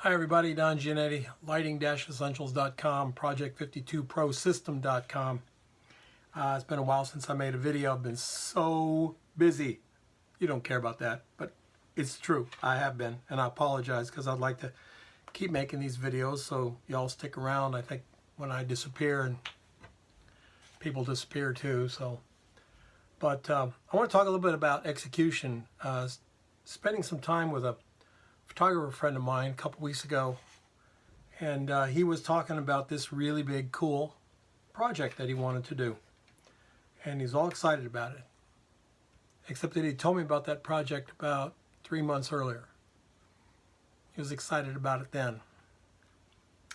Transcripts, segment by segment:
Hi everybody, Don Giannatti, lighting-essentials.com, project52prosystem.com. It's been a while since I made a video. I've been so busy. You don't care about that, but it's true. I have been, and I apologize because I'd like to keep making these videos so y'all stick around. I think when I disappear, and people disappear too, so. But I want to talk a little bit about execution. Spending some time with a photographer friend of mine a couple weeks ago, and he was talking about this really big cool project that he wanted to do, and he's all excited about it, except that he told me about that project about 3 months earlier. He was excited about it then.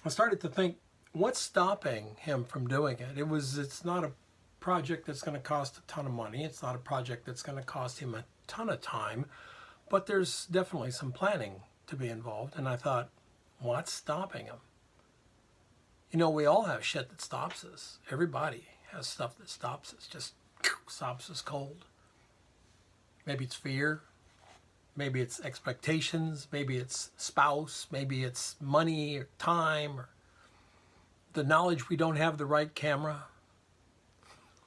I started to think, what's stopping him from doing it? It's not a project that's going to cost a ton of money. It's not a project that's going to cost him a ton of time, but there's definitely some planning to be involved. And I thought, what's stopping him? You know, we all have shit that stops us. Everybody has stuff that stops us, just stops us cold. Maybe it's fear. Maybe it's expectations. Maybe it's spouse. Maybe it's money or time or the knowledge we don't have the right camera.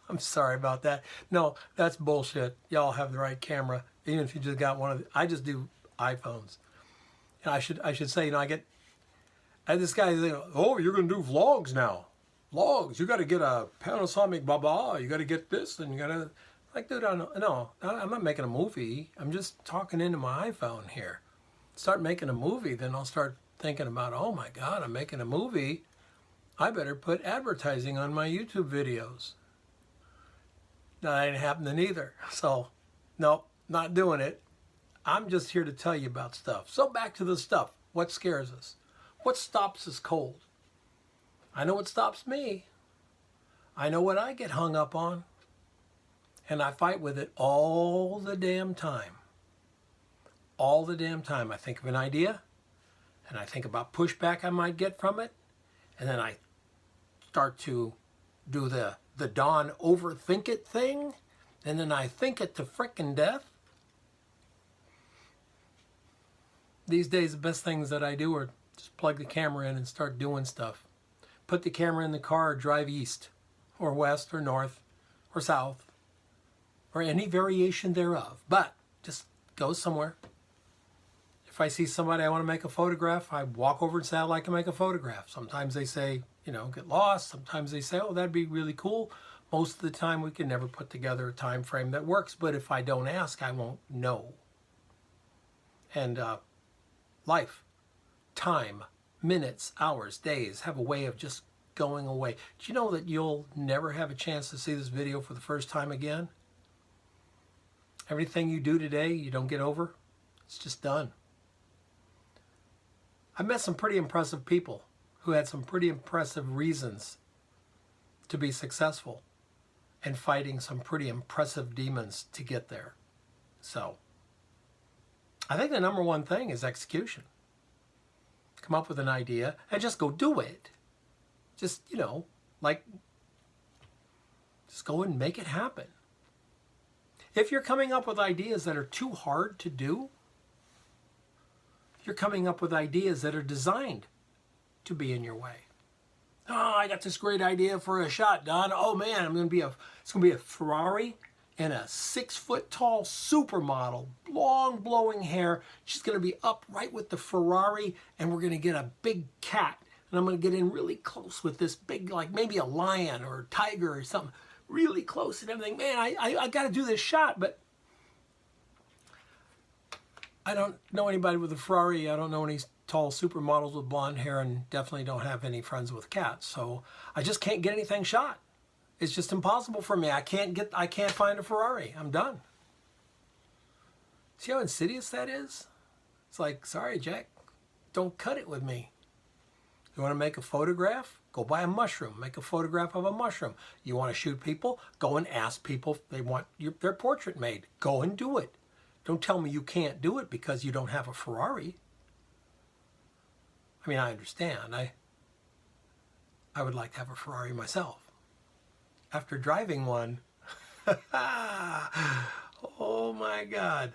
I'm sorry about that. No, that's bullshit. Y'all have the right camera. Even if you just got one of I just do iPhones. And I should say, you know, this guy is like, oh, you're gonna do vlogs now. Vlogs, you gotta get a Panasonic blah. You gotta get this, and you gotta, like, dude, I'm not making a movie. I'm just talking into my iPhone here. Start making a movie, then I'll start thinking about, oh my God, I'm making a movie. I better put advertising on my YouTube videos. That ain't happening either. So, nope. Not doing it. I'm just here to tell you about stuff. So back to the stuff. What scares us? What stops us cold? I know what stops me. I know what I get hung up on. And I fight with it all the damn time. All the damn time. I think of an idea, and I think about pushback I might get from it, and then I start to do the Don overthink it thing, and then I think it to frickin' death. These days, the best things that I do are just plug the camera in and start doing stuff. Put the camera in the car, drive east, or west, or north, or south, or any variation thereof. But just go somewhere. If I see somebody I want to make a photograph, I walk over and say, I'd like to make a photograph. Sometimes they say, you know, get lost. Sometimes they say, oh, that'd be really cool. Most of the time, we can never put together a time frame that works. But if I don't ask, I won't know. And life, time, minutes, hours, days have a way of just going away. Do you know that you'll never have a chance to see this video for the first time again? Everything you do today, you don't get over. It's just done. I've met some pretty impressive people who had some pretty impressive reasons to be successful and fighting some pretty impressive demons to get there. So, I think the number one thing is execution. Come up with an idea and just go do it. Just, you know, like, just go and make it happen. If you're coming up with ideas that are too hard to do, you're coming up with ideas that are designed to be in your way. Oh, I got this great idea for a shot, Don. Oh man, it's gonna be a Ferrari and a 6-foot-tall supermodel, long blowing hair. She's gonna be up right with the Ferrari, and we're gonna get a big cat, and I'm gonna get in really close with this big, like maybe a lion or a tiger or something, really close and everything. Man, I got to do this shot, but I don't know anybody with a Ferrari. I don't know any tall supermodels with blonde hair, and definitely don't have any friends with cats. So I just can't get anything shot. It's just impossible for me. I can't find a Ferrari. I'm done. See how insidious that is? It's like, sorry, Jack, don't cut it with me. You want to make a photograph? Go buy a mushroom. Make a photograph of a mushroom. You want to shoot people? Go and ask people if they want their portrait made. Go and do it. Don't tell me you can't do it because you don't have a Ferrari. I mean, I understand. I would like to have a Ferrari myself. After driving one, oh my God.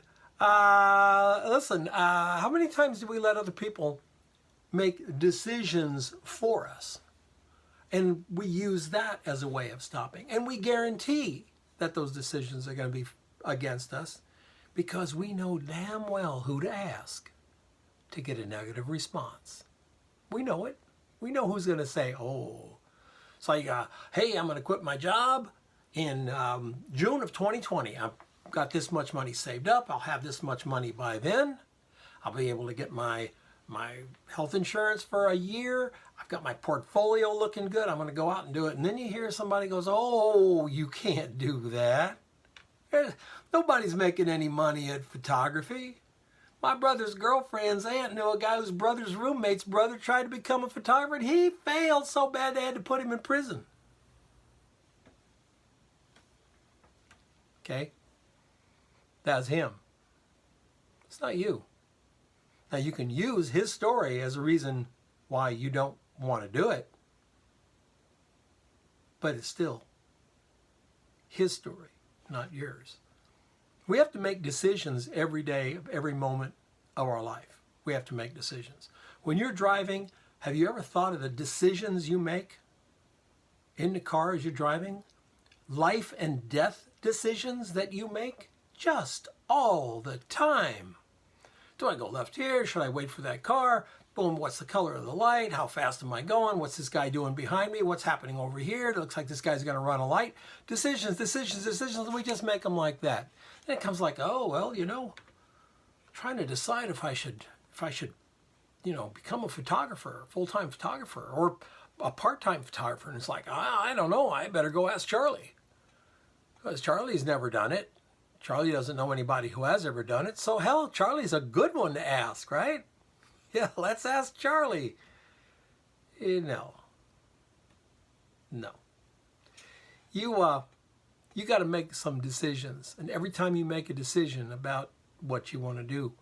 Listen, how many times do we let other people make decisions for us. And we use that as a way of stopping. And we guarantee that those decisions are going to be against us because we know damn well who to ask to get a negative response. We know it. We know who's going to say, oh, it's like, hey, I'm going to quit my job in June of 2020. I've got this much money saved up. I'll have this much money by then. I'll be able to get my health insurance for a year. I've got my portfolio looking good. I'm going to go out and do it. And then you hear somebody goes, oh, you can't do that. Nobody's making any money at photography. My brother's girlfriend's aunt knew a guy whose brother's roommate's brother tried to become a photographer, and he failed so bad they had to put him in prison. Okay? That's him. It's not you. Now, you can use his story as a reason why you don't want to do it, but it's still his story, not yours. We have to make decisions every day, every moment of our life. We have to make decisions. When you're driving, have you ever thought of the decisions you make in the car as you're driving? Life and death decisions that you make just all the time. Do I go left here? Should I wait for that car? Boom, what's the color of the light? How fast am I going? What's this guy doing behind me? What's happening over here? It looks like this guy's going to run a light. Decisions. We just make them like that. And it comes like, oh, well, trying to decide if I should, become a photographer, a full-time photographer, or a part-time photographer. And it's like, I don't know. I better go ask Charlie. Because Charlie's never done it. Charlie doesn't know anybody who has ever done it. So, hell, Charlie's a good one to ask, right? Yeah, let's ask Charlie. No. You got to make some decisions. And every time you make a decision about what you want to do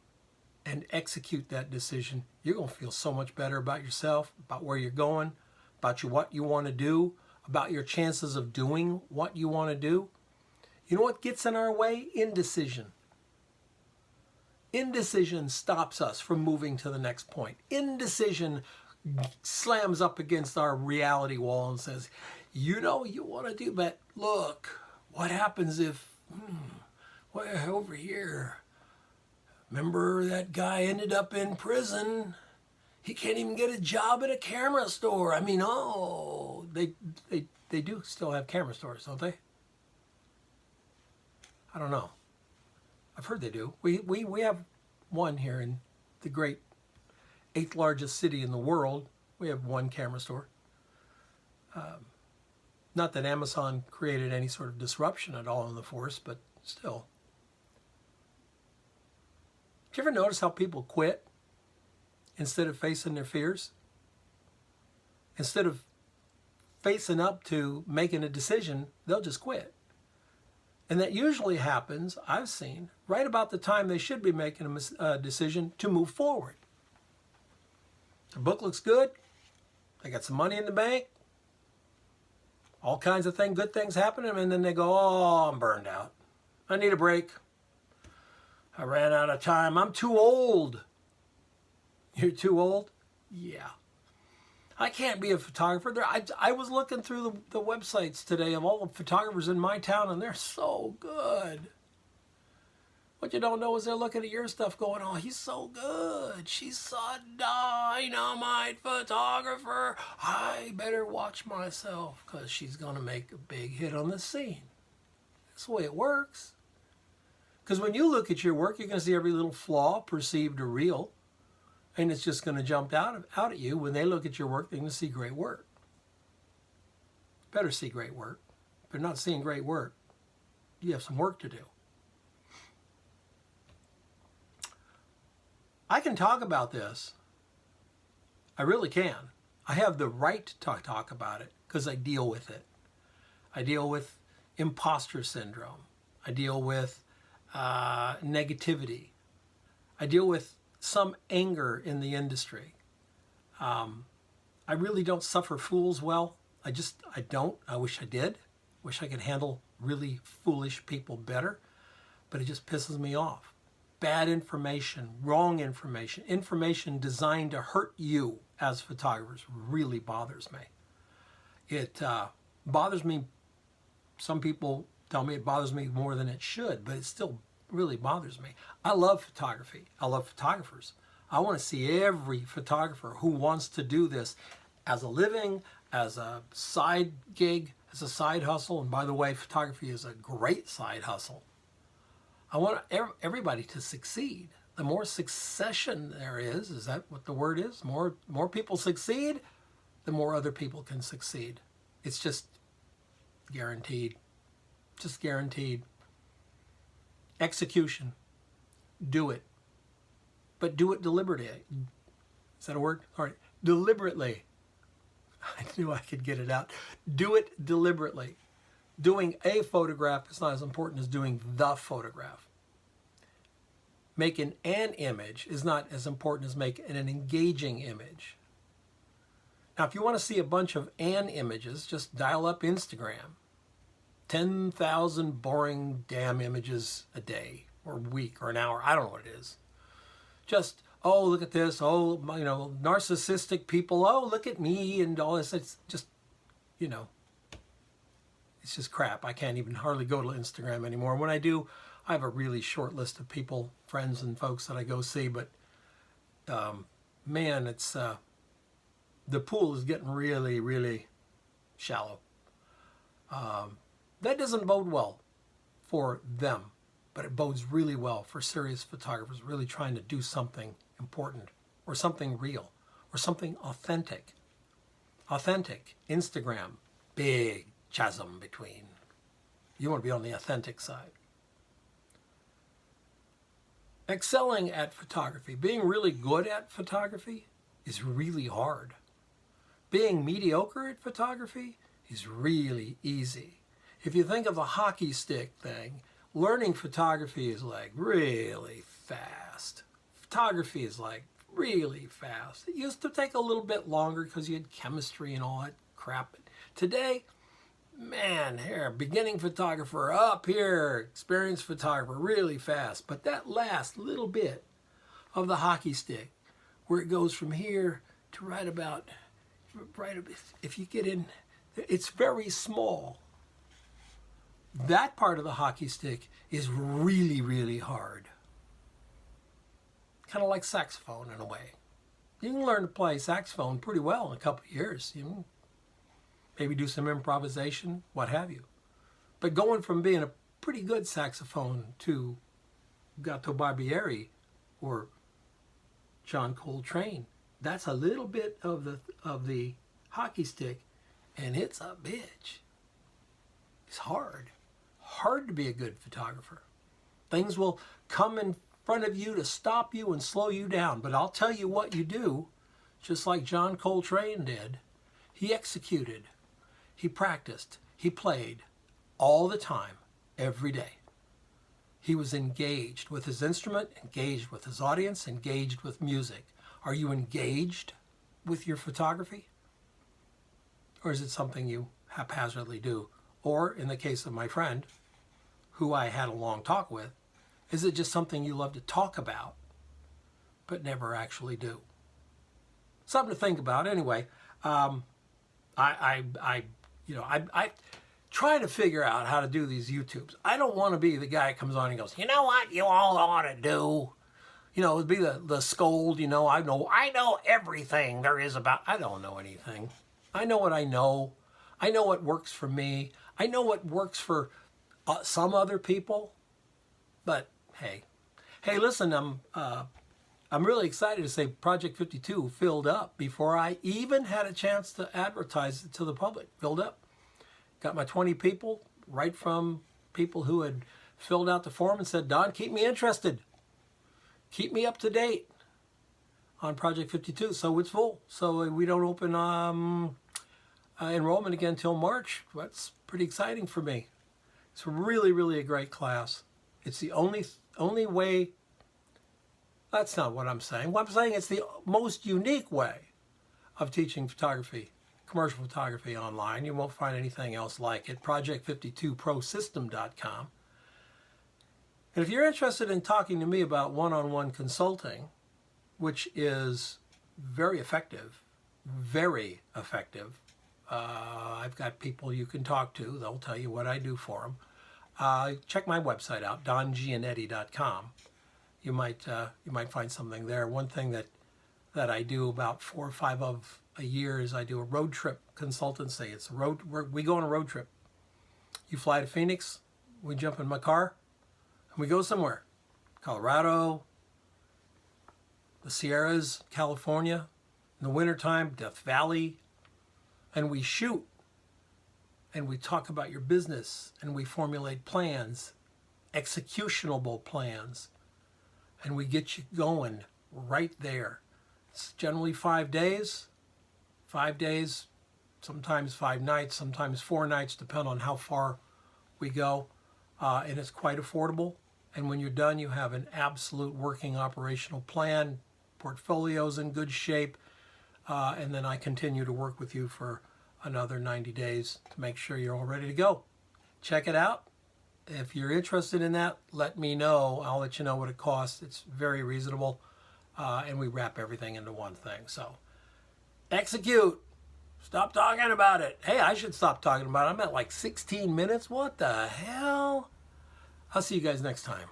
and execute that decision, you're going to feel so much better about yourself, about where you're going, about what you want to do, about your chances of doing what you want to do. You know what gets in our way? Indecision. Indecision stops us from moving to the next point. Indecision slams up against our reality wall and says, you want to do, but look, what happens if, over here, remember that guy ended up in prison? He can't even get a job at a camera store. I mean, they do still have camera stores, don't they? I don't know. I've heard they do. We have one here in the great 8th largest city in the world. We have one camera store. Not that Amazon created any sort of disruption at all in the force, but still. Do you ever notice how people quit instead of facing their fears? Instead of facing up to making a decision, they'll just quit. And that usually happens, I've seen, right about the time they should be making a decision to move forward. The book looks good. They got some money in the bank. All kinds of good things happen. And then they go, oh, I'm burned out. I need a break. I ran out of time. I'm too old. You're too old? Yeah. I can't be a photographer. I was looking through the websites today of all the photographers in my town, and they're so good. What you don't know is they're looking at your stuff going, oh, he's so good. She's a dynamite photographer. I better watch myself because she's going to make a big hit on the scene. That's the way it works. Because when you look at your work, you're going to see every little flaw, perceived or real. And it's just going to jump out at you. When they look at your work, they're going to see great work. Better see great work. If they're not seeing great work, you have some work to do. I can talk about this. I really can. I have the right to talk about it because I deal with it. I deal with imposter syndrome. I deal with negativity. I deal with some anger in the industry. I really don't suffer fools well. I don't. I wish I did. Wish I could handle really foolish people better, but it just pisses me off. bad information, wrong information, information designed to hurt you as photographers really bothers me. It bothers me. Some people tell me it bothers me more than it should, but it still really bothers me. I love photography. I love photographers. I want to see every photographer who wants to do this as a living, as a side gig, as a side hustle. And by the way, photography is a great side hustle. I want everybody to succeed. The more succession there is that what the word is? More people succeed, the more other people can succeed. It's just guaranteed. Just guaranteed. Execution. Do it. But do it deliberately. Is that a word? All right. Deliberately. I knew I could get it out. Do it deliberately. Doing a photograph is not as important as doing the photograph. Making an image is not as important as making an engaging image. Now, if you want to see a bunch of an images, just dial up Instagram. 10,000 boring damn images a day or a week or an hour. I don't know what it is. Just, oh, look at this. Oh, narcissistic people. Oh, look at me and all this. It's just, it's just crap. I can't even hardly go to Instagram anymore. When I do, I have a really short list of people, friends and folks that I go see. But, man, it's the pool is getting really, really shallow. That doesn't bode well for them, but it bodes really well for serious photographers really trying to do something important or something real or something authentic. Authentic. Instagram, big chasm between. You want to be on the authentic side. Excelling at photography, being really good at photography is really hard. Being mediocre at photography is really easy. If you think of the hockey stick thing, learning photography is like really fast. Photography is like really fast. It used to take a little bit longer because you had chemistry and all that crap. Today, man, here, beginning photographer up here, experienced photographer, really fast. But that last little bit of the hockey stick, where it goes from here to right about, if you get in, it's very small. That part of the hockey stick is really, really hard. Kind of like saxophone in a way. You can learn to play saxophone pretty well in a couple of years. Maybe do some improvisation, what have you. But going from being a pretty good saxophone to Gato Barbieri or John Coltrane, that's a little bit of the hockey stick, and it's a bitch. It's hard. Hard to be a good photographer. Things will come in front of you to stop you and slow you down. But I'll tell you what you do, just like John Coltrane did. He executed. He practiced. He played all the time, every day. He was engaged with his instrument, engaged with his audience, engaged with music. Are you engaged with your photography? Or is it something you haphazardly do? Or, in the case of my friend, who I had a long talk with, is it just something you love to talk about, but never actually do? Something to think about. Anyway, I try to figure out how to do these YouTubes. I don't want to be the guy that comes on and goes, you know what you all ought to do? It'd be the scold, I know everything there is about. I don't know anything. I know what I know. I know what works for me. I know what works for some other people. But hey, listen, I'm really excited to say Project 52 filled up before I even had a chance to advertise it to the public. Filled up. Got my 20 people, right from people who had filled out the form and said, Don, keep me interested. Keep me up to date on Project 52. So it's full. So we don't open enrollment again until March. That's pretty exciting for me. It's really, really a great class. It's the only way. That's not what I'm saying. What I'm saying, it's the most unique way of teaching photography, commercial photography online. You won't find anything else like it. Project52prosystem.com. And if you're interested in talking to me about one-on-one consulting, which is very effective, I've got people you can talk to. They'll tell you what I do for them. Check my website out, dongiannetti.com. You might find something there. One thing that I do about 4 or 5 of a year is I do a road trip consultancy. It's we go on a road trip. You fly to Phoenix, we jump in my car, and we go somewhere. Colorado, the Sierras, California, in the wintertime, Death Valley, and we shoot. And we talk about your business, and we formulate plans, executionable plans, and we get you going right there. It's generally 5 days, sometimes 5 nights, sometimes 4 nights, depending on how far we go. And it's quite affordable. And when you're done, you have an absolute working operational plan, portfolio's in good shape, and then I continue to work with you for another 90 days to make sure you're all ready to go. Check it out. If you're interested in that, let me know. I'll let you know what it costs. It's very reasonable, and we wrap everything into one thing. So execute. Stop talking about it. Hey, I should stop talking about it. I'm at like 16 minutes. What the hell? I'll see you guys next time.